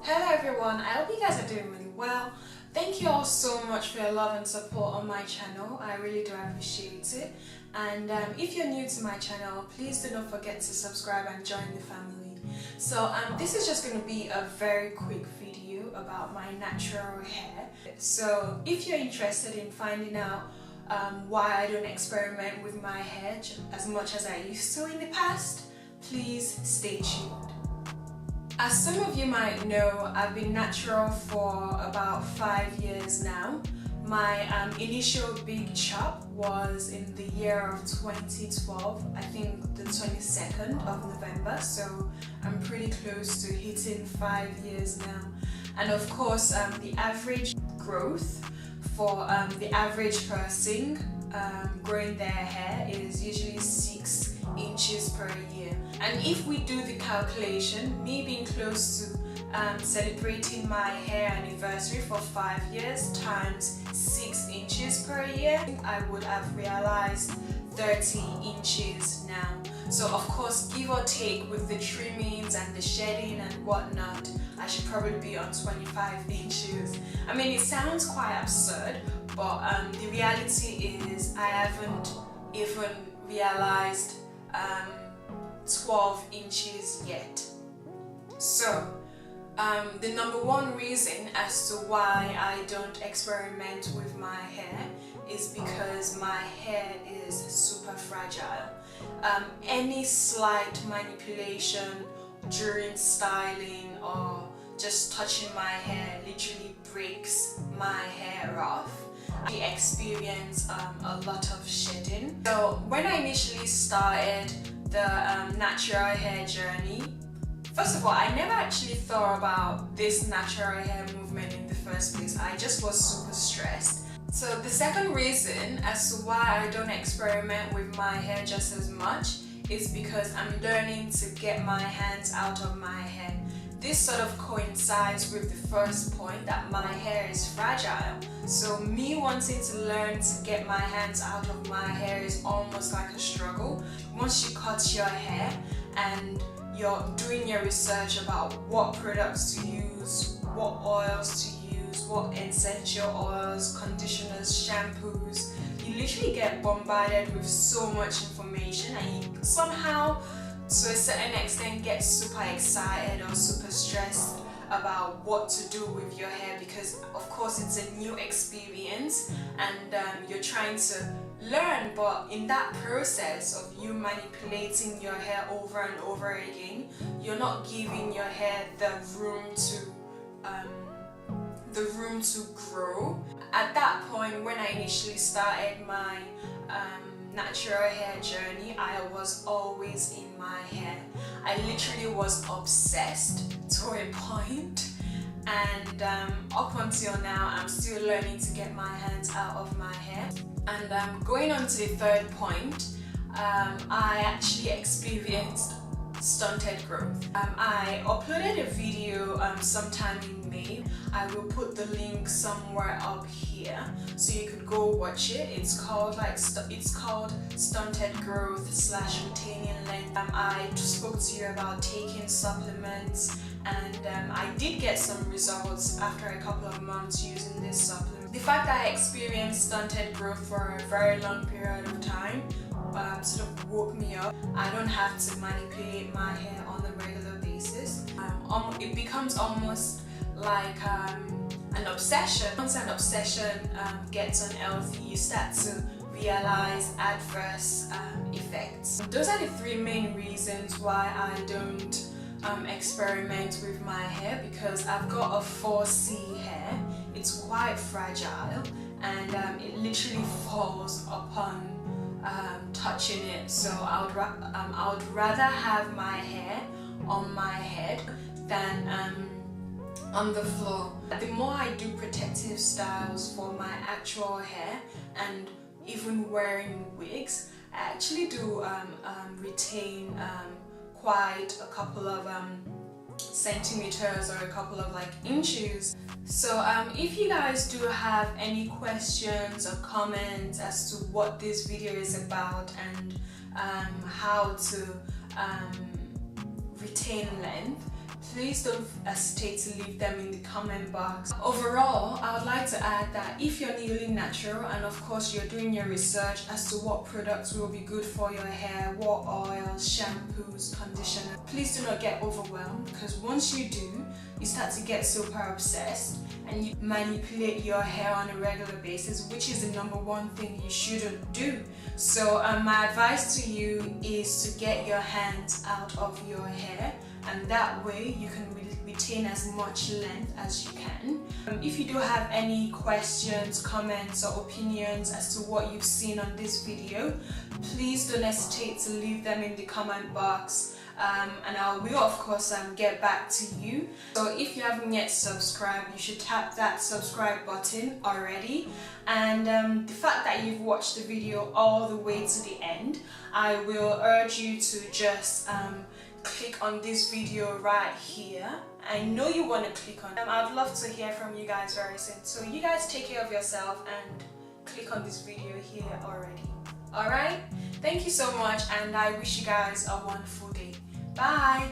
Hello everyone, I hope you guys are doing really well. Thank you all so much for your love and support on my channel. I really do appreciate it. And if you're new to my channel, please do not forget to subscribe and join the family. So this is just going to be a very quick video about my natural hair. So if you're interested in finding out why I don't experiment with my hair as much as I used to in the past, please stay tuned. As some of you might know, I've been natural for about 5 years now. My initial big chop was in the year of 2012, I think the 22nd of November, so I'm pretty close to hitting 5 years now. And of course, the average growth for the average person growing their hair is usually 6 inches per year. And if we do the calculation, me being close to celebrating my hair anniversary for 5 years times 6 inches per year, I would have realized 30 inches now. So of course, give or take with the trimmings and the shedding and whatnot, I should probably be on 25 inches. I mean, it sounds quite absurd, but the reality is I haven't even realized 12 inches yet. So the number one reason as to why I don't experiment with my hair is because my hair is super fragile. Any slight manipulation during styling or just touching my hair literally breaks my hair off. I experience a lot of shedding. So when I initially started the natural hair journey, first of all, I never actually thought about this natural hair movement in the first place. I just was super stressed. So the second reason as to why I don't experiment with my hair just as much is because I'm learning to get my hands out of my hair. This sort of coincides with the first point that my hair is fragile. So me wanting to learn to get my hands out of my hair is almost like a struggle. Once you cut your hair and you're doing your research about what products to use, what oils to use, what essential oils, conditioners, shampoos, you literally get bombarded with so much information and you somehow, to a certain extent, get super excited or super stressed about what to do with your hair because of course it's a new experience and you're trying to learn, but in that process of you manipulating your hair over and over again, you're not giving your hair the room to grow. At that point, when I initially started my natural hair journey, I was always in my hair. I literally was obsessed to a point, and up until now I'm still learning to get my hands out of my hair. And going on to the third point, I actually experienced stunted growth. I uploaded a video sometime in May. I will put the link somewhere up here so you could go watch it. It's called Stunted Growth / retaining length. I spoke to you about taking supplements, and I did get some results after a couple of months using this supplement. The fact that I experienced stunted growth for a very long period of time sort of woke me up. I don't have to manipulate my hair on a regular basis. It becomes almost like an obsession. Once an obsession gets unhealthy, you start to realize adverse effects. Those are the 3 main reasons why I don't experiment with my hair, because I've got a 4C hair. It's quite fragile and it literally falls upon touching it. So I would rather have my hair on my head than on the floor. The more I do protective styles for my actual hair and even wearing wigs, I actually do retain quite a couple of centimeters or a couple of inches. So if you guys do have any questions or comments as to what this video is about and how to retain length, please don't hesitate to leave them in the comment box. Overall, I would like to add that if you're newly natural and of course you're doing your research as to what products will be good for your hair, what oils, shampoos, conditioner, please do not get overwhelmed, because once you do, you start to get super obsessed and you manipulate your hair on a regular basis, which is the number one thing you shouldn't do. So my advice to you is to get your hands out of your hair, and that way you can retain as much length as you can. If you do have any questions, comments or opinions as to what you've seen on this video, please don't hesitate to leave them in the comment box, and I will of course get back to you. So if you haven't yet subscribed, you should tap that subscribe button already, and the fact that you've watched the video all the way to the end, I will urge you to just click on this video right here. I know you want to click on it. I'd love to hear from you guys very soon. So you guys take care of yourself and click on this video here already. Alright? Thank you so much, and I wish you guys a wonderful day. Bye!